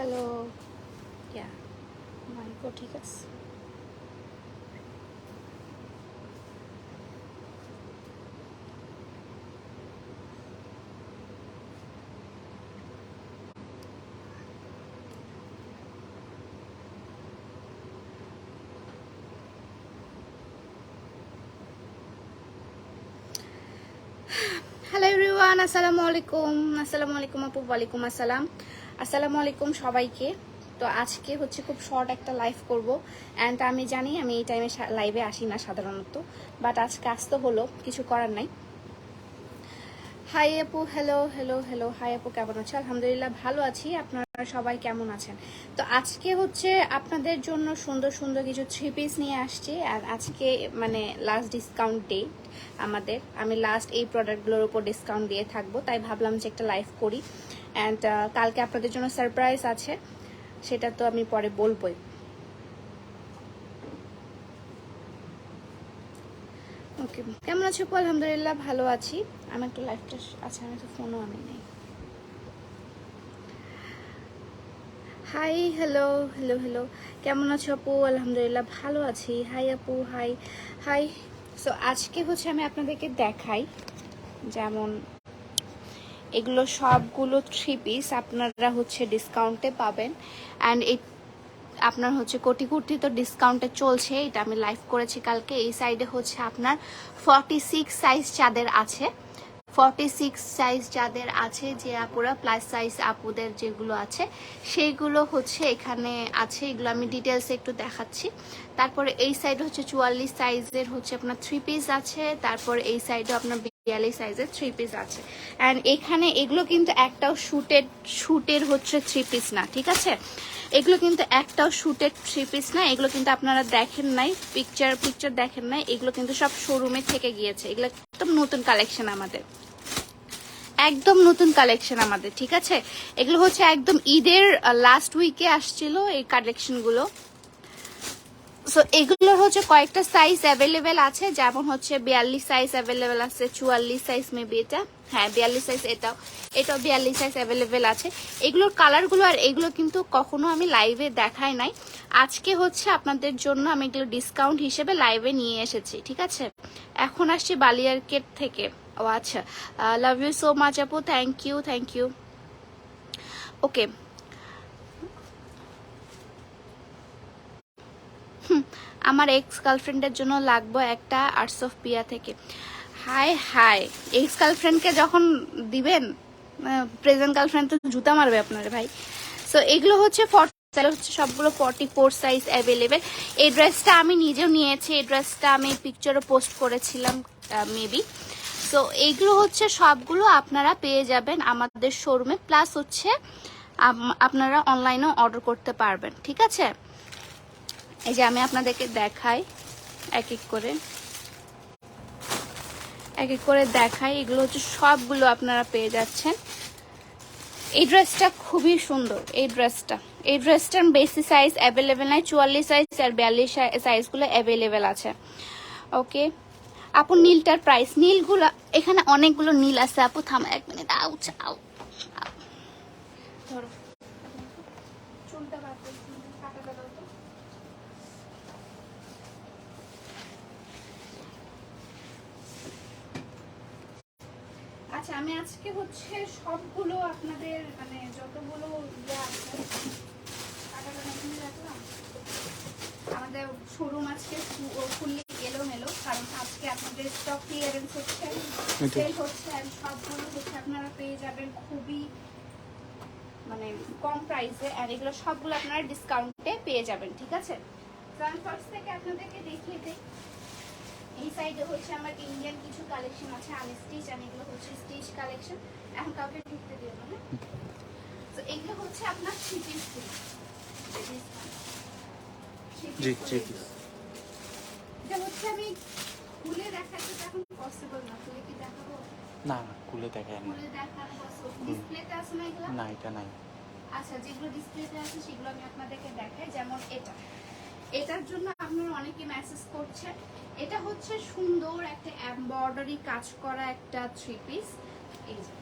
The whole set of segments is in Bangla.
হ্যালো, ইয়া মাইকও ঠিক আছে। হ্যালো এভরিওয়ান, আসসালামু আলাইকুম আপু। ওয়ালাইকুম আসসালাম। আসসালামু আলাইকুম সবাইকে। তো আজকে হচ্ছে খুব শর্ট একটা লাইভ করব। অ্যান্ড আমি জানি আমি এই টাইমে লাইভে আসি না সাধারণত, বাট আজকে আসতে হলো, কিছু করার নাই। হাই আপু, হ্যালো হ্যালো হ্যালো। হাই আপু, কেমন আছো? আলহামদুলিল্লাহ ভালো আছি। আপনারা সবাই কেমন আছেন? তো আজকে হচ্ছে আপনাদের জন্য সুন্দর সুন্দর কিছু 3 পিস নিয়ে আসছি। আর আজকে মানে লাস্ট ডিসকাউন্ট ডেট আমাদের। আমি লাস্ট এই প্রোডাক্টগুলোর উপর ডিসকাউন্ট দিয়ে থাকবো, তাই ভাবলাম যে একটা লাইভ করি। অ্যান্ড কালকে আপনাদের জন্য সারপ্রাইজ আছে, সেটা তো আমি পরে বলবোই। ওকে, কেমন আছো আপু? আলহামদুলিল্লাহ ভালো আছি। আমি একটা লাইভটা আচ্ছা, আমি তো ফোনও আনি নাই। Hi, hello hello hello. কেমন আছো আপু? আলহামদুলিল্লাহ ভালো আছি। হাই আপু, হাই হাই। সো আজকে হচ্ছে আমি আপনাদেরকে দেখাই, যেমন এগুলো সবগুলো 3 পিস আপনারা হচ্ছে ডিসকাউন্টে পাবেন। অ্যান্ড এই আপনার হচ্ছে কোটি কোটি তো ডিসকাউন্টে চলছে, এটা আমি লাইভ করেছি কালকে। এই সাইডে হচ্ছে আপনার 46 সাইজ চাঁদের আছে, 46 সাইজ যাদের আছে, যে আপুরা প্লাস সাইজ আপুদের যেগুলো আছে সেইগুলো হচ্ছে এখানে আছে। এগুলো আমি ডিটেলসে একটু দেখাচ্ছি। তারপরে এই সাইডে হচ্ছে 44 সাইজের হচ্ছে আপনার 3 পিস আছে। তারপরে এই সাইডে আপনার 42 সাইজের 3 পিস আছে। অ্যান্ড এখানে এগুলো কিন্তু একটাও শুটের হচ্ছে 3 পিস না, ঠিক আছে? এগুলো কিন্তু একটাও শুটের 3 পিস না। এগুলো কিন্তু আপনারা দেখেন নাই, পিকচার দেখেন নাই। এগুলো কিন্তু সব শোরুমে থেকে গিয়েছে। এগুলো একদম নতুন কালেকশন আমাদের, একদম নতুন কালেকশন আমাদের, ঠিক আছে? এগুলো হচ্ছে একদম ঈদের লাস্ট উইকে আসছিল এই কালেকশনগুলো। সো এগুলোর হচ্ছে কয়েকটা সাইজ অ্যাভেলেবেল আছে, যেমন হচ্ছে 42 সাইজ অ্যাভেলেবেল আছে, 44 সাইজ মেবি এটা, হ্যাঁ 42 সাইজ, এটাও 42 সাইজ অ্যাভেলেবেল আছে। এগুলোর কালারগুলো আর এগুলো কিন্তু কখনো আমি লাইভে দেখাই নাই। আজকে হচ্ছে আপনাদের জন্য আমি এগুলো ডিসকাউন্ট হিসেবে লাইভে নিয়ে এসেছি, ঠিক আছে? এখন আসছি বালিয়ারকেট থেকে। ও আচ্ছা, লাভ ইউ সো মাচ আপু, থ্যাংক ইউ। ওকে, আমার এক্স গার্লফ্রেন্ডের জন্য লাগবে একটা আর্টস অফ পিয়া থেকে। হাই হাই, এক্স গার্লফ্রেন্ডকে যখন দিবেন, প্রেজেন্ট গার্লফ্রেন্ড তো জুতা মারবে আপনার ভাই। সো এগুলো হচ্ছে হচ্ছে সবগুলো 44 সাইজ অ্যাভেলেবেল। এই ড্রেসটা আমি নিজেও নিয়েছি, এই ড্রেসটা আমি পিকচারও পোস্ট করেছিলাম মেবি। সো এইগুলো হচ্ছে সবগুলো আপনারা পেয়ে যাবেন আমাদের শোরুমে, প্লাস হচ্ছে আপনারা অনলাইনেও অর্ডার করতে পারবেন, ঠিক আছে? এই যে আমি আপনাদেরকে দেখাই এক এক করে দেখাই। এগুলো হচ্ছে সবগুলো আপনারা পেয়ে যাচ্ছেন। এই ড্রেসটা খুবই সুন্দর। এই ড্রেসটার বেশি সাইজ অ্যাভেলেবেল নাই, 44 সাইজ আর 42 সাইজগুলো অ্যাভেলেবেল আছে। ওকে আপু, নীলটার প্রাইস, নীলগুলো এখানে অনেকগুলো নীল আছে আপু। থামা 1 মিনিট, ধরো চুলটা কাটাটা দাও তো। আচ্ছা, আমি আজকে হচ্ছে সবগুলো আপনাদের মানে যতগুলো ইয়ে আছে রাখলাম। আমাদের শোরুম আজকে ফুললি এলোমেলো, কারণ আজকে আপনাদের স্টক ক্লিয়ারেন্স হচ্ছে, সেল হচ্ছে। আর সবগুলো হচ্ছে আপনারা পেয়ে যাবেন খুবই মানে কম প্রাইসে। আর এগুলো সবগুলো আপনারা ডিসকাউন্টে পেয়ে যাবেন, ঠিক আছে? ফার্স্ট থেকে আপনাদেরকে দেখিয়ে দিই। এই সাইডে হচ্ছে আমার ইন্ডিয়ান কিছু কালেকশন আছে আনস্টিচ, আর এগুলো হচ্ছে স্টিচ কালেকশন। এখন কাউকে ঢুকতে দিও না। তো এগুলো হচ্ছে আপনার 3 পিস। জি জি, এটা হচ্ছে আমি খুলে দেখাতে এখন পসিবল না। খুলে কি দেখাবো? না না, খুলে দেখায় না। খুলে দেখানো পসিবল। ডিসপ্লেতে আছে না এগুলো? না, এটা নাই। আচ্ছা, যেগুলো ডিসপ্লেতে আছে সেগুলো আমি আপনাদেরকে দেখাই। যেমন এটার জন্য আপনারা অনেকে মেসেজ করছেন। এটা হচ্ছে সুন্দর একটা এমব্রয়ডারি কাজ করা একটা 3 পিস। এই যে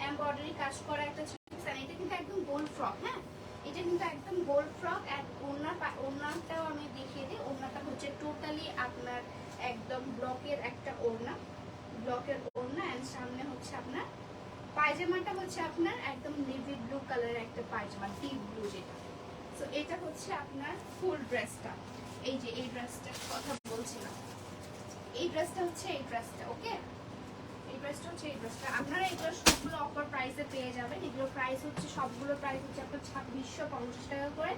এমব্রয়ডারি কাজ করা একটা 3 পিস, আর এটা কিন্তু একদম গোল ফ্রক, হ্যাঁ এটা কিন্তু একদম গোল্ড ফ্রক। অ্যান্ড ওড়নাটাও আমি দেখিয়ে দিই। ওড়নাটা হচ্ছে টোটালি আপনার একদম ব্লকের একটা ওড়না, ব্লকের ওড়না। অ্যান্ড সামনে হচ্ছে আপনার পায়জামাটা হচ্ছে আপনার একদম নেভি ব্লু কালারের একটা পায়জামা, ডিপ ব্লু যেটা। সো এটা হচ্ছে আপনার ফুল ড্রেসটা। এই যে এই ড্রেসটার কথা বলছিলাম, এই ড্রেসটা হচ্ছে এই ড্রেসটা, ওকে এই ড্রেসটা হচ্ছে এই ড্রেসটা। আপনারা এগুলো সবগুলো অফার প্রাইসে পেয়ে যাবেন। এগুলো প্রাইস হচ্ছে সবগুলো প্রাইস হচ্ছে আপনার 2650 টাকা করে।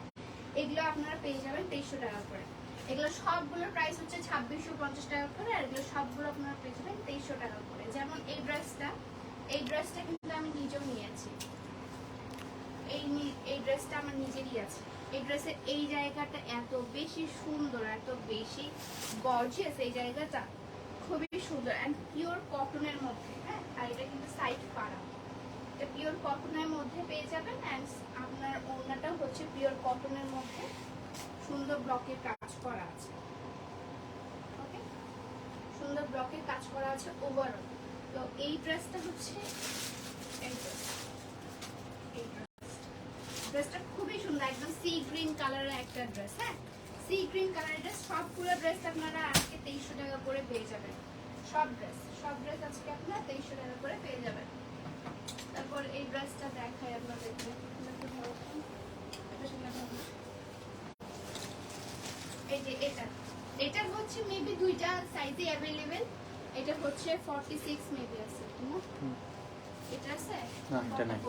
এগুলো আপনারা পেয়ে যাবেন 2300 টাকা করে। এগুলো সবগুলোর প্রাইস হচ্ছে 2650 টাকা করে, আর এগুলো সবগুলো আপনারা পেয়ে যাবেন 2300 টাকা করে। যেমন এই ড্রেসটা কিন্তু আমি নিজেও নিয়েছি। এই ড্রেসটা আমার নিজেরই আছে। এই ড্রেসের এই জায়গাটা এত বেশি সুন্দর, এত বেশি গর্জিয়াস, এই জায়গাটা খুবই সুন্দর। অ্যান্ড পিওর কটনের মধ্যে, হ্যাঁ আর এটা কিন্তু সাইড পাড়া, এটা পিওর কটনের মধ্যে পেয়ে যাবেন। অ্যান্ড আপনার ওড়নাটাও হচ্ছে পিওর কটনের মধ্যে সুন্দর ব্লকের কাজ করা আছে, ওকে সুন্দর ব্লকের কাজ করা আছে ওভারঅল। তো এই ড্রেসটা হচ্ছে এই ড্রেসটা খুবই সুন্দর, একদম সি গ্রিন কালারের একটা ড্রেস, হ্যাঁ সি গ্রিন কালারের ড্রেস। সবগুলো ড্রেস আপনারা আজকে 2300 টাকা করে পেয়ে যাবেন। সব ড্রেস আজকে আপনারা 2300 টাকা করে পেয়ে যাবেন। তারপর এই ড্রেসটা দেখাই আপনাদেরকে। এই যে এটা হচ্ছে মেবি দুইটা সাইজে অ্যাভেলেবেল। এটা হচ্ছে 46 মেবি আছে না, এটা আছে না এটা নাই,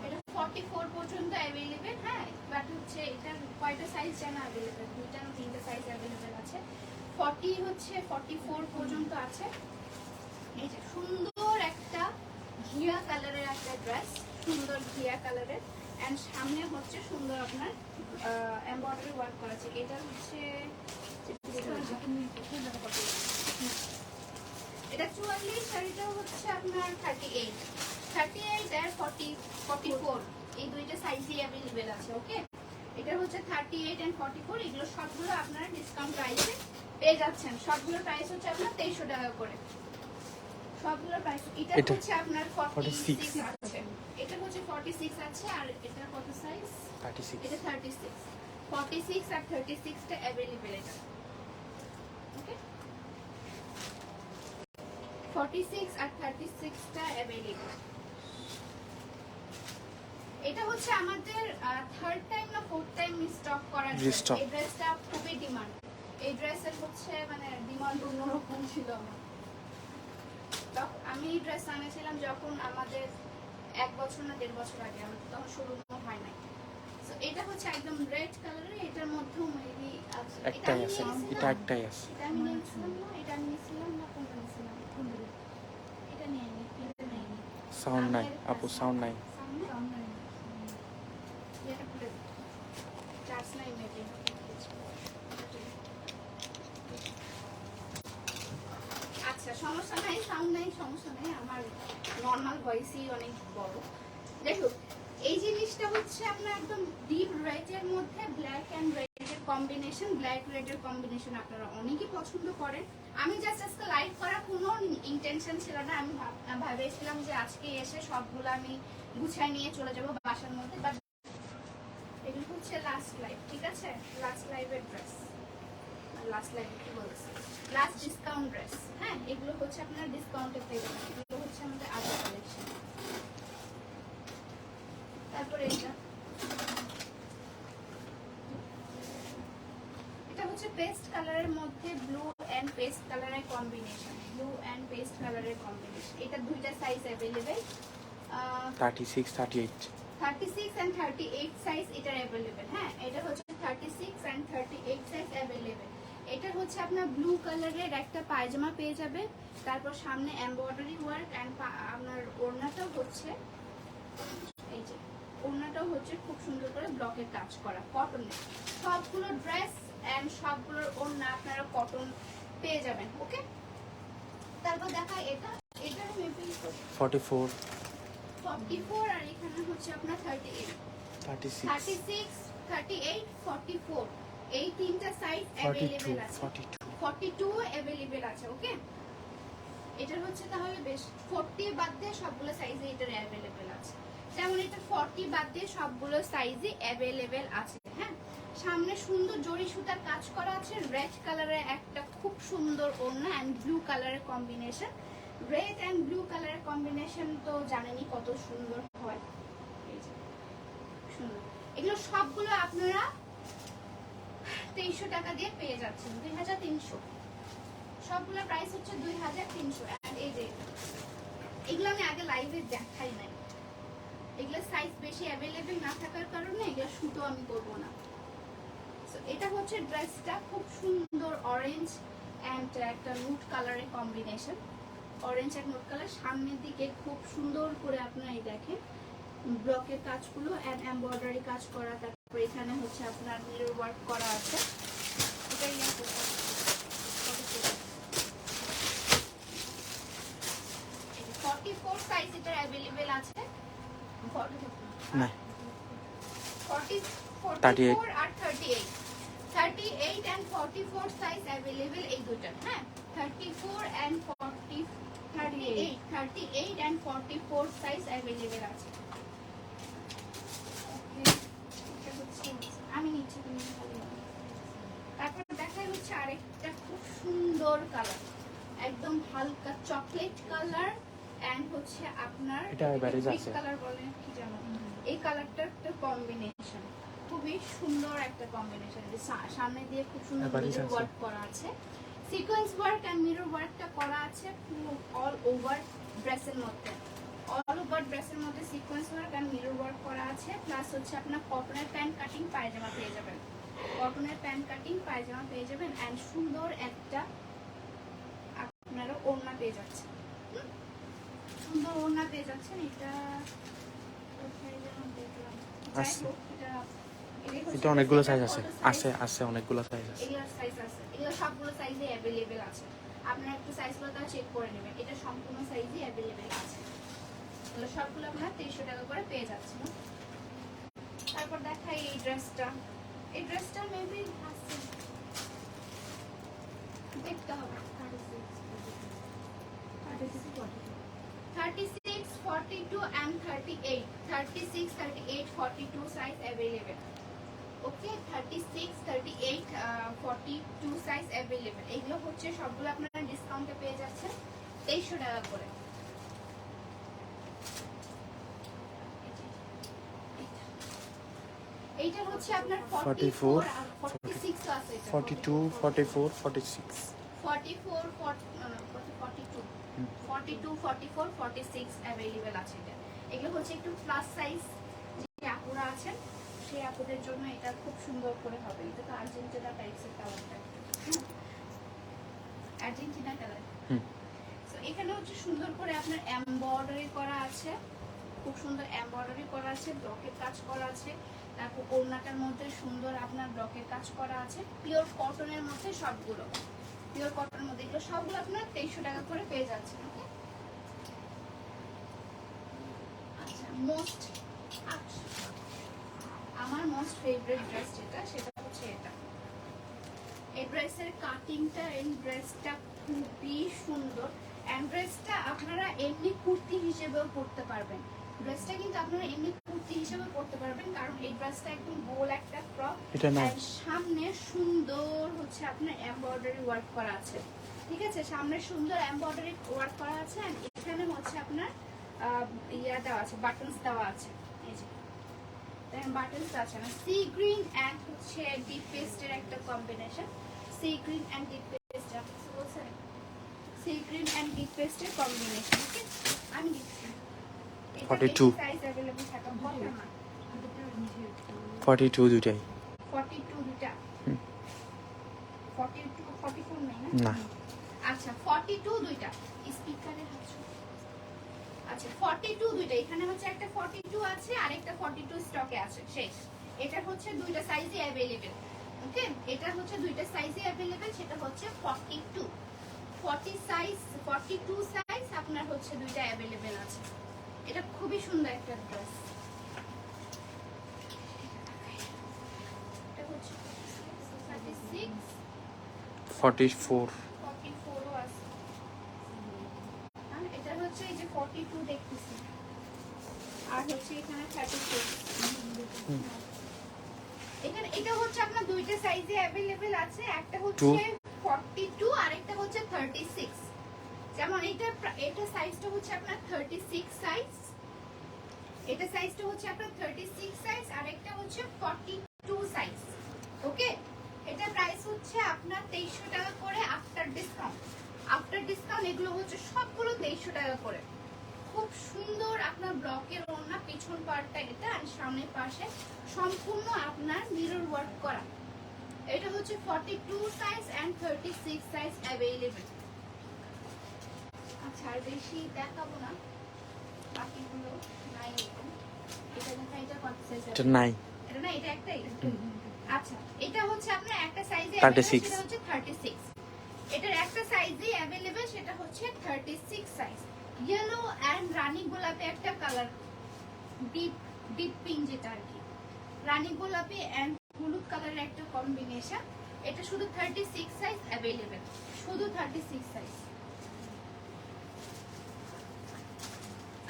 এটা 44 পর্যন্ত অ্যাভেলেবেল, হ্যাঁ বাট হচ্ছে এটা কয়টা সাইজ জানা অ্যাভেলেবেল, দুইটা না তিনটা সাইজ অ্যাভেলেবেল আছে। 40 হচ্ছে 44 পর্যন্ত আছে। এই যে সুন্দর একটা ঘিয়া কালারের একটা ড্রেস, সুন্দর ঘিয়া কালারের। অ্যান্ড সামনে হচ্ছে সুন্দর আপনার এমব্রয়ডারি ওয়ার্ক করা আছে। এটা হচ্ছে এটা 44, শাড়িটা হচ্ছে আপনার 38 আর 44 এই দুইটা সাইজই অ্যাভেলেবেল আছে, ওকে এটা হচ্ছে 38 এন্ড 44। এগুলো সবগুলো আপনারা ডিসকাউন্ট প্রাইসে পেয়ে যাচ্ছেন। সবগুলো প্রাইস হচ্ছে আপনার 2300 টাকা করে। সবগুলো প্রাইস এটা হচ্ছে আপনার 46 আছে, এটা হচ্ছে 46 আছে। আর এটা কত সাইজ? 36। এটা 36, 46 আর 36 টা अवेलेबल এটা, ওকে 46 আর 36 টা अवेलेबल। এটা হচ্ছে আমাদের থার্ড টাইম না ফোর্থ টাইম স্টক করা ড্রেস। এই ড্রেসটা খুবই ডিমান্ড, এই ড্রেসের হচ্ছে মানে ডিমান্ড অন্যরকম ছিল আমার। আমি এই ড্রেস আনেছিলাম যখন আমাদের 1 বছর না 1.5 বছর আগে, আমাদের তখন শোরুম হয় নাই। সো এটা হচ্ছে একদম রেড কালারের, এটার মধ্যেও মেবি আছে, একটাই আছে, এটা একটাই আছে। এটা আমি নিয়েছিলাম না, এটা আমি নিয়েছিলাম না, কোনটা নিয়েছিলাম? এটা নিয়ে নি, এটা নিয়ে নি। সাউন্ড নাই আপু, সাউন্ড নাই। সাউন্ড নাই, এটা খুলে চার্জ নাই মেবি। আচ্ছা সমস্যা নাই, সাউন্ড নাই সমস্যা নাই, আমার নর্মাল ভয়েসই অনেক বড়। দেখো এই জিনিসটা হচ্ছে আপনার একদম ডিপ রেডের মধ্যে ব্ল্যাক এন্ড রেডের কম্বিনেশন, ব্ল্যাক রেডের কম্বিনেশন আপনারা অনেকেই পছন্দ করেন। আমি জাস্ট আজকে লাইভ করার কোনো ইন্টেনশন ছিল না, আমি ভেবেছিলাম যে আজকে এসে সবগুলো আমি গুছাই নিয়ে চলে যাব বাসার মধ্যে। বাট এগুলো হচ্ছে লাস্ট লাইভ, ঠিক আছে লাস্ট লাইভের ড্রেস, লাস্ট লাইভে কি বলছি, লাস্ট ডিসকাউন্ট ড্রেস, হ্যাঁ এগুলো হচ্ছে আপনার ডিসকাউন্টে পেয়ে যাবেন। এগুলো হচ্ছে আমাদের আদার কালেকশন। তারপরে এটা হচ্ছে পেস্ট কালারের মধ্যে ব্লু এন্ড পেস্ট কালারের কম্বিনেশন, ব্লু এন্ড পেস্ট কালারের কম্বিনেশন। এটা দুইটা সাইজ अवेलेबल, 36 38 36 এন্ড 38 সাইজ এটা अवेलेबल, হ্যাঁ এটা হচ্ছে 36 এন্ড 38 সাইজ अवेलेबल। এটা হচ্ছে আপনার ব্লু কালারের একটা পায়জামা পেয়ে যাবে, তারপর সামনে এমব্রয়ডারি ওয়ার্ক এন্ড আপনার ওড়নাটাও হচ্ছে এই যে ওড়নাটাও হচ্ছে খুব সুন্দর করে ব্লকের কাজ করা কটনের। সবগুলো ড্রেস এন্ড সবগুলোর ওড়না আপনারা কটন পেয়ে যাবেন, ওকে। তারপর দেখা এটা মেবি 44 44 আর এখানে হচ্ছে আপনার 38 36 36 38 44 এই তিনটা সাইজ अवेलेबल আছে, 42 अवेलेबल আছে, ওকে। এটার হচ্ছে তাহলে বেশ 40 বাদ দিয়ে সবগুলো সাইজে এটার अवेलेबल আছে। যেমন এটা 40 বাদ দিয়ে সবগুলো সাইজই অ্যাভেলেবেল আছে। হ্যাঁ, সামনে সুন্দর জরি সুতার কাজ করা আছে, রেড কালারের একটা খুব সুন্দর ওড়না অ্যান্ড ব্লু কালারের কম্বিনেশন। রেড অ্যান্ড ব্লু কালারের কম্বিনেশন তো জানেনই কত সুন্দর হয়। এই যে সুন্দর, এগুলো সবগুলো আপনারা 2300 টাকা দিয়ে পেয়ে যাচ্ছেন, 2300। সবগুলো প্রাইস হচ্ছে 2300। এই যে এগুলো আমি আগে লাইভে দেখাই নাই, এগুলো সাইজ বেশি অ্যাভেলেবেল না থাকার কারণে এগুলো শুটও আমি করব না। সো এটা হচ্ছে ড্রেসটা, খুব সুন্দর অরেঞ্জ অ্যান্ড একটা নুট কালারের কম্বিনেশন। অরেঞ্জ অ্যান্ড নুট কালার, সামনের দিকে খুব সুন্দর করে আপনারা এই দেখেন ব্লকের কাজগুলো অ্যান্ড এমব্রয়ডারি কাজ করা, তারপরে এখানে হচ্ছে আপনার মিরর ওয়ার্ক করা আছে। এটাই 44 সাইজ এটা অ্যাভেলেবেল আছে। 9 44 আর 38, 38 and 44 সাইজ অ্যাভেলেবেল এই দুটো। হ্যাঁ, 34 and 38 and 44 সাইজ অ্যাভেলেবেল আছে। আমি নিচে তারপর দেখাই হচ্ছে আরেকটা খুব সুন্দর কালার, একদম হালকা চকলেট কালার এন্ড হচ্ছে আপনার এটা এভারেজ আছে কালার বলেন কি জানো, এই কালারটার একটা কম্বিনেশন, খুবই সুন্দর একটা কম্বিনেশন। সামনে দিয়ে খুব সুন্দর মিরর ওয়ার্ক করা আছে, সিকোয়েন্স ওয়ার্ক এন্ড মিরর ওয়ার্কটা করা আছে পুরো অল ওভার ড্রেসের মধ্যে। অল ওভার ড্রেসের মধ্যে sequence work and mirror work করা আছে, প্লাস হচ্ছে আপনার কটনের প্যান্ট কাটিং পায়জামা পেয়ে যাবেন, কটনের প্যান্ট কাটিং পায়জামা পেয়ে যাবেন এন্ড সুন্দর একটা আপনারা ওড়না পেয়ে যাচ্ছেন, সুন্দর ওড়না পেয়ে যাচ্ছেন। এটা এটা অনেকগুলো সাইজ আছে, আছে অনেকগুলো সাইজ আছে। এগুলো সাইজ আছে, এগুলো সবগুলো সাইজে অ্যাভেলেবেল আছে, আপনারা একটু সাইজগুলো তাও চেক করে নেবেন। এটা সম্পূর্ণ সাইজই অ্যাভেলেবেল আছে, এগুলো সবগুলো আপনারা 2300 টাকা করে পেয়ে যাচ্ছেন। তারপর দেখাই এই ড্রেসটা, এই ড্রেসটা মেবি আছে, দেখতে হবে। 36, 42 and 38, 36, 38, 42 size available. Okay, 36, 38, 42 size available. এগুলো হচ্ছে সবগুলো আপনারা ডিসকাউন্টে পেয়ে যাচ্ছেন 2300 টাকা করে। এইটা হচ্ছে আপনার 44 আর 46 আছে, এটা 42 44 46 44 42 42 44 46 অ্যাভেলেবেল আছে এটা। এগুলো হচ্ছে একটু প্লাস সাইজ যে আপুরা আছেন সেই আপুদের জন্য এটা খুব সুন্দর করে হবে। এটা তো আর্জেন্টিনা টাইপসের কালারটা, আর্জেন্টিনা কালার। সো এখানে হচ্ছে সুন্দর করে আপনার এমব্রয়ডারি করা আছে, খুব সুন্দর এমব্রয়ডারি করা আছে, ব্লকের কাজ করা আছে, তারপর ওড়নাটার মধ্যে সুন্দর আপনার ব্লকের কাজ করা আছে, পিওর কটনের মধ্যে সবগুলো, পিওর কটনের মধ্যে এগুলো সবগুলো আপনার 2300 টাকা করে পেয়ে যাচ্ছেন। ওকে, আচ্ছা আমার মোস্ট ফেভারিট ড্রেস যেটা, সেটা হচ্ছে এটা। এই ড্রেসের কাটিংটা, এই ড্রেসটা খুবই সুন্দর এন্ড ড্রেসটা আপনারা এমনি কুর্তি হিসেবেও পরতে পারবেন। ড্রেসটা কিন্তু আপনারা এমনি কুর্তি হিসেবে পরতে পারবেন, কারণ এই ড্রেসটা একদম গোল একটা ফ্রক, আর সামনে সুন্দর হচ্ছে আপনার এমব্রয়ডারি ওয়ার্ক করা আছে। ঠিক আছে, সামনে সুন্দর এমব্রয়ডারি ওয়ার্ক করা আছে এন্ড এখানে হচ্ছে আপনার ইয়া দেওয়া আছে, বাটনস দেওয়া আছে। এই যে দেখেন বাটনস আছে না, সি গ্রিন এন্ড হচ্ছে ডিপ পেস্টের একটা combination, sea green and deep paste, আপনি বলছেন সি গ্রিন এন্ড ডিপ পেস্টের কম্বিনেশন। ওকে, আমি দিচ্ছি 42 সাইজ अवेलेबल থাকা কথা না, 42 দুটাই, 42 দুটা, 42 44 নেই না। আচ্ছা 42 দুইটা স্পিকারে হচ্ছে, আচ্ছা 42 দুইটা, এখানে হচ্ছে একটা 42 আছে আর একটা 42 স্টকে আছে, শেষ। এটা হচ্ছে দুইটা সাইজই अवेलेबल। ওকে, এটা হচ্ছে দুইটা সাইজই अवेलेबल, সেটা হচ্ছে 42 40 সাইজ, 42 সাইজ আপনার হচ্ছে দুইটা अवेलेबल আছে। এটা খুবই সুন্দর একটা ড্রেস। এটা হচ্ছে 36 44 44ও আছে। আর এটা হচ্ছে এই যে 42 দেখতেছি, আর হচ্ছে এখানে 36। এখানে এটা হচ্ছে আপনার দুইটা সাইজে अवेलेबल আছে, একটা হচ্ছে 42 আর একটা হচ্ছে 36। যেমন এটা সাইজটা হচ্ছে আপনার 36 সাইজ, এটা সাইজটা হচ্ছে আপনার 36 সাইজ আর একটা হচ্ছে 42 সাইজ। ওকে, এটা প্রাইস হচ্ছে আপনার 2300 টাকা করে আফটার ডিসকাউন্ট। আফটার ডিসকাউন্ট এগুলো হচ্ছে সবগুলো 2300 টাকা করে। খুব সুন্দর আপনার ব্লকের ওড়না, পিছন পার্টটা এটা আর সামনের পাশে সম্পূর্ণ আপনার মিরর ওয়ার্ক করা। এটা হচ্ছে 42 সাইজ এন্ড 36 সাইজ अवेलेबल। আচ্ছা, আর বেশি দেখাবো না, বাকিগুলো নাই। এটা দেখা, এটা কত সাইজ? এটা নাই, এটা না, এটা একটাই। আচ্ছা, এটা হচ্ছে আপনার একটা সাইজে 36, সেটা হচ্ছে 36। এটার একটা সাইজে अवेलेबल, সেটা হচ্ছে 36 সাইজ। ইয়েলো এন্ড রানী গোলাপি একটা কালার, ডিপ ডিপ পিঙ্ক যেটা আর কি, রানী গোলাপি এন্ড হলুদ কালারের একটা কম্বিনেশন। এটা শুধু 36 সাইজ अवेलेबल, শুধু 36 সাইজ।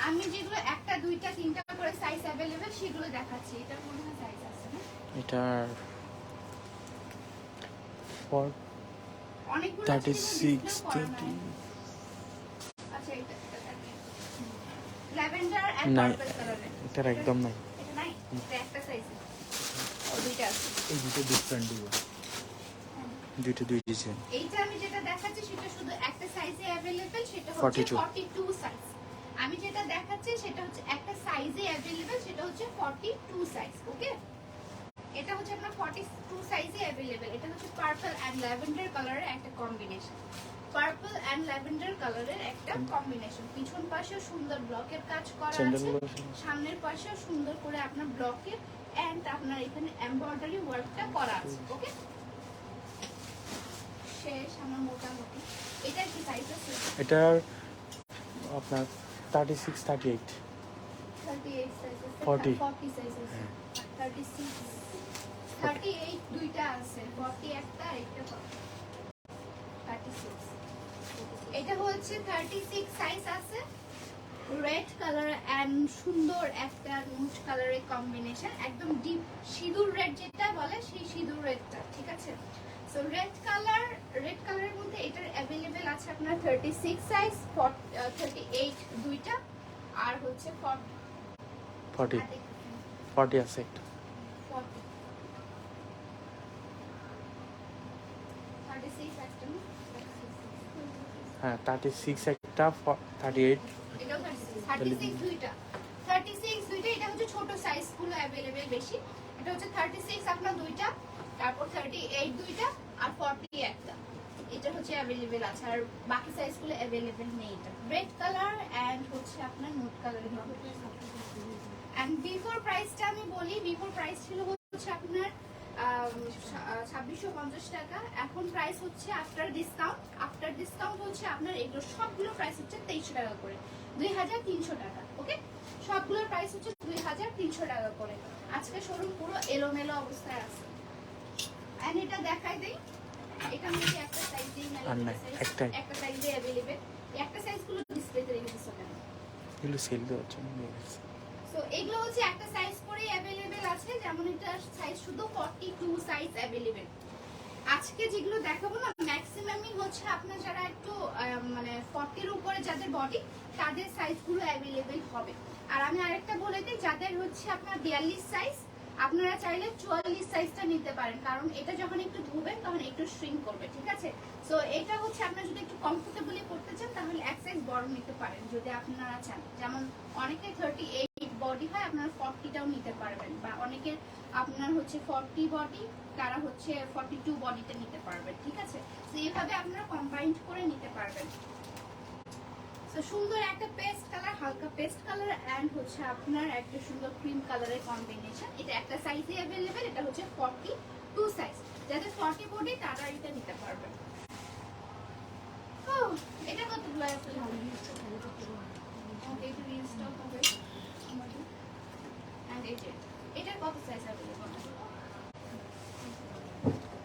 আমি যেগুলো একটা দুইটা তিনটা করে সাইজ अवेलेबल সেগুলো দেখাচ্ছি। এটা মনে হয় সাইজ আছে না, এটার অনেকগুলো 36 আচ্ছা, এটা ল্যাভেন্ডার এন্ড নাই, পার্পল কালারের। এটার একদম নাই। এটা নাই, এটা একটা সাইজ, ও দুইটা আছে। এই দুটো ডিফারেন্ট দিও, দুটো দুই ডিজাইন। এইটা আমি যেটা দেখাচ্ছি সেটা শুধু একটা সাইজে अवेलेबल, সেটা হচ্ছে 42 42 সাইজ। আমি যেটা দেখাচ্ছি সেটা হচ্ছে একটা সাইজে अवेलेबल, সেটা হচ্ছে 42 সাইজ। ওকে, এটা হচ্ছে আপনার 42 সাইজে अवेलेबल। এটা হচ্ছে পার্পল এন্ড ল্যাভেন্ডার কালারের একটা কম্বিনেশন, পার্পল এন্ড ল্যাভেন্ডার কালারের একটা কম্বিনেশন। পিছন পাশেও সুন্দর ব্লকের কাজ করা আছে, সামনের পাশেও সুন্দর করে আপনার ব্লকের এন্ড আপনার এখানে এমব্রয়ডারি ওয়ার্কটা করা আছে। ওকে, শেষ আমার মোটামুটি। এটা কি সাইজ আছে? এটার আপনার 36 38 38 সাইজ আছে, 40 40 সাইজ আছে, 36 38 দুইটা আছে, 40 একটা আর একটা 36। এটা হচ্ছে 36 সাইজ আছে, রেড কালার এন্ড সুন্দর একটা নুট কালারের কম্বিনেশন, একদম ডিপ সিঁদুর রেড যেটা বলে সেই সিঁদুর রেডটা। ঠিক আছে, সো রেড কালারের মধ্যে এটার अवेलेबल আছে আপনার 36 সাইজ, 38 দুইটা আর হচ্ছে 40 আছে একটা। 36 একটা না? হ্যাঁ 36 একটা, 38 এটাও 36 দুইটা, 36 দুইটা। এটা হচ্ছে ছোট সাইজ গুলো अवेलेबल বেশি। এটা হচ্ছে 36 আপনার দুইটা, তারপর 38 দুইটা আর 40 একটা। এটা হচ্ছে अवेलेबल আছে, আর বাকি সাইজ গুলো अवेलेबल নেই। এটা রেড কালার এন্ড হচ্ছে আপনার নুট কালারের মধ্যে। এন্ড বিফোর প্রাইসটা আমি বলি, বিফোর প্রাইস ছিল হচ্ছে আপনার 2650 টাকা। এখন প্রাইস হচ্ছে আফটার ডিসকাউন্ট হচ্ছে আপনার এগুলো সবগুলো প্রাইস হচ্ছে 2300 টাকা করে, 2300 টাকা। ওকে, সবগুলোর প্রাইস হচ্ছে 2300 টাকা করে। আজকে শোরুম পুরো এলোমেলো অবস্থায় আছে। এন্ড এটা দেখাই দেই, এটা মধ্যে একটা সাইজেই আর নাই, একটাই। একটা সাইজে अवेलेबल। একটা সাইজগুলো ডিসপ্লেতে রেখে দিচ্ছি কেন? এগুলো সেল দেওয়ার জন্য নিয়ে গেছে। সো এগুলো হচ্ছে একটা সাইজ করেই अवेलेबल আছে, যেমন এটা সাইজ শুধু 42 সাইজ अवेलेबल। আজকে যেগুলো দেখাবো না ম্যাক্সিমামই হচ্ছে আপনার যারা একটু মানে 40 এর উপরে যাদের বডি তাদের সাইজগুলো अवेलेबल হবে। আর আমি আরেকটা বলে দিই, যাদের হচ্ছে আপনার 42 সাইজ আপনারা চাইলে 44 সাইজটা নিতে পারেন, কারণ এটা যখন একটু ধুবেন তখন একটু শ্রিঙ্ক করবে। ঠিক আছে, সো এটা হচ্ছে আপনারা যদি একটু কমফোর্টেবলি করতে চান তাহলে এক সাইজ বড় নিতে পারেন যদি আপনারা চান। যেমন অনেকে 38 বডি হয়, আপনারা 40টাও নিতে পারবেন, বা অনেকের আপনার হচ্ছে 40 বডি তারা হচ্ছে 42 বডিতে নিতে পারবেন। ঠিক আছে, তো এইভাবে আপনারা কম্বাইন্ড করে নিতে পারবেন। তো সুন্দর একটা পেস্ট কালার, হালকা পেস্ট কালার এন্ড হচ্ছে আপনার একটা সুন্দর ক্রিম কালারের কম্বিনেশন। এটা একটা সাইজে अवेलेबल, এটা হচ্ছে 42 সাইজ। যাদের 40 বডি তারা এটা নিতে পারবেন। এটা কতগুলো আছে? ওকে, এটা রিস্টক হবে আমাদের। এন্ড এটা কত সাইজ अवेलेबल?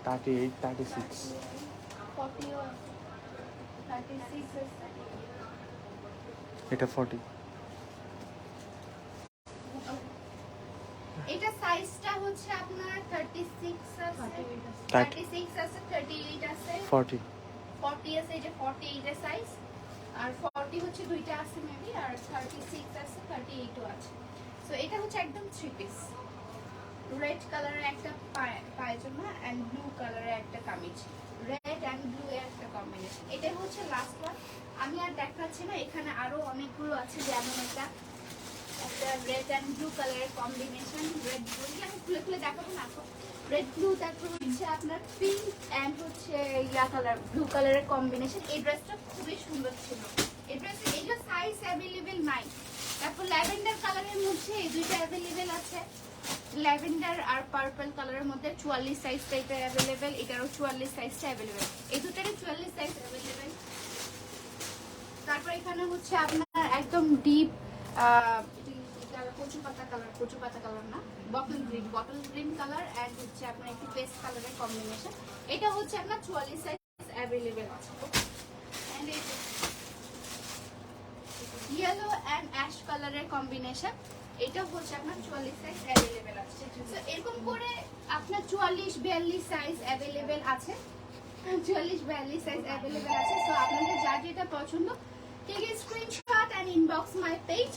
38 36 40 ও 36 আছে। এটা 40 এটা সাইজটা হচ্ছে আপনার 36 আছে, 36 আছে, 38 আছে, 40 40 আছে, এই যে 48 এর সাইজ, আর 40 হচ্ছে দুইটা আছে মেবি, আর 36 আছে, 38 ও আছে। সো এটা হচ্ছে একদম 3 পিস, রেড কালারের একটা পায়জামা এন্ড ব্লু কালারের একটা কামিজ, রেড এন্ড ব্লু এর একটা কম্বিনেশন। এটা হচ্ছে লাস্ট ওয়ান, আমি আর দেখাচ্ছি না, এখানে আরো অনেকগুলো আছে, যেমন একটা রেড এন্ড ব্লু কালারের কম্বিনেশন, রেড ব্লু, আমি খুলে খুলে দেখাবো না, রেড ব্লু, তারপর হচ্ছে আপনার পিঙ্ক এন্ড হচ্ছে ইয়া কালার, ব্লু কালারের কম্বিনেশন। এই ড্রেসটা খুবই সুন্দর ছিল, এই ড্রেসে এইটা সাইজ অ্যাভেলেবেল নাই। তারপর ল্যাভেন্ডার কালারের মধ্যে এই দুইটা অ্যাভেলেবেল আছে, ল্যাভেন্ডার আর পার্পল কালারের মধ্যে 44 সাইজটা এটা অ্যাভেলেবেল, এটারও 44 সাইজটা অ্যাভেলেবেল, এই দুটারই 44 সাইজ অ্যাভেলেবেল। তারপর এখানে হচ্ছে আপনার একদম ডিপ কচু পাতা কালার না, বটল গ্রিন কালার এন্ড হচ্ছে আপনার একটু পেস্ট কালারের কম্বিনেশন। এটা হচ্ছে আপনার 44 সাইজ অ্যাভেলেবেল আছে। এন্ড এই ইয়েলো এন্ড অ্যাশ কালারের কম্বিনেশন, এটা হচ্ছে আপনার 44 সাইজ অ্যাভেলেবেল আছে। সো এরকম করে আপনার 44 42 সাইজ অ্যাভেলেবেল আছে, 44 42 সাইজ অ্যাভেলেবেল আছে। সো আপনাদের যার যেটা পছন্দ take a screenshot and inbox my page,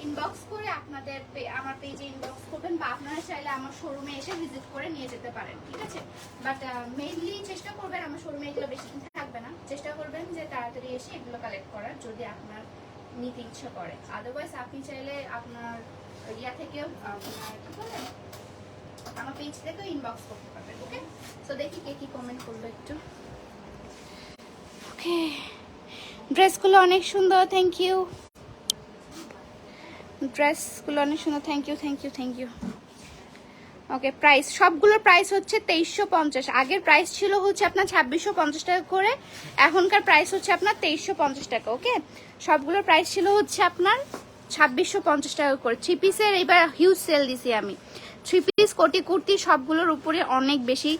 inbox করে আপনাদের আমার পেজে ইনবক্স করবেন, বা আপনারা চাইলে আমার শোরুমে এসে ভিজিট করে নিয়ে যেতে পারেন, ঠিক আছে? বাট মেইনলি চেষ্টা করবেন, আমার শোরুমে এগুলো বেশি দিন থাকবে না, চেষ্টা করবেন যে তাড়াতাড়ি এসে এগুলো কালেক্ট করার, যদি আপনার নিতে ইচ্ছে করে। আদারওয়াইজ আপনি চাইলে আপনার ইয়া থেকেও আপনার কি বলেন আমার পেজ থেকেও ইনবক্স করতে পারবেন। ওকে, সো দেখি কে কি কমেন্ট করবে একটু। ওকে, ড্রেসগুলো অনেক সুন্দর, থ্যাংক ইউ। ড্রেসগুলো অনেক সুন্দর, thank you thank you thank you. Okay, price সবগুলোর প্রাইস হচ্ছে 2350। আগের প্রাইস ছিল হচ্ছে আপনার 2650 টাকা করে, এখনকার প্রাইস হচ্ছে আপনার 2350 টাকা। ওকে, সবগুলোর প্রাইস ছিল হচ্ছে আপনার 2650 টাকা করে। 3 পিসের এবার হিউজ সেল দিছি আমি, 3 পিস কোটি কুর্তি সবগুলোর উপরে অনেক বেশি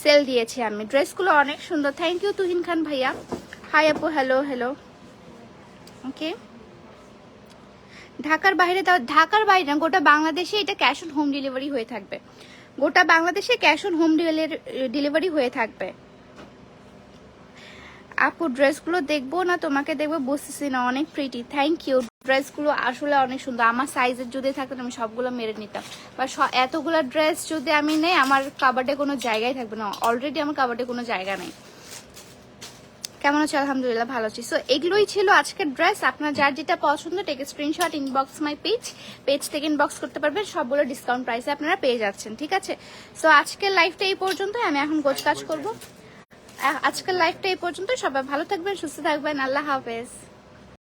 সেল দিয়েছি আমি। ড্রেসগুলো অনেক সুন্দর, থ্যাংক ইউ তুহিন খান ভাইয়া। হাই আপু, হ্যালো হ্যালো। ওকে, ঢাকার বাইরে, তাও ঢাকার বাইরে না, গোটা বাংলাদেশে এটা ক্যাশ অন হোম ডেলিভারি হয়ে থাকবে, গোটা বাংলাদেশে ক্যাশ অন হোম ডেলিভারি হয়ে থাকবে। আপু ড্রেসগুলো দেখবো না তোমাকে দেখবো, বুঝতেছি না, অনেক প্রিটি, থ্যাংক ইউ। ড্রেসগুলো আসলে অনেক সুন্দর, আমার সাইজের যদি থাকতো আমি সবগুলো মেরে নিতাম, বা এতগুলো ড্রেস যদি আমি নেই আমার কাবার্ডে কোনো জায়গায় থাকবে না, অলরেডি আমার কাবার্ডে কোনো জায়গা নেই। কেমন আছো? আলহামদুলিল্লাহ ভালো আছি। সো এগুলোই ছিল আজকের ড্রেস, আপনার যার যেটা পছন্দ take screenshot, inbox my page থেকে ইনবক্স করতে পারবেন, সবগুলো ডিসকাউন্ট প্রাইসে আপনারা পেয়ে যাচ্ছেন, ঠিক আছে? সো আজকের লাইফটা এই পর্যন্ত, আমি এখন গোছ কাজ করবো। আজকের লাইফটা এই পর্যন্ত, সবাই ভালো থাকবেন, সুস্থ থাকবেন, আল্লাহ হাফেজ।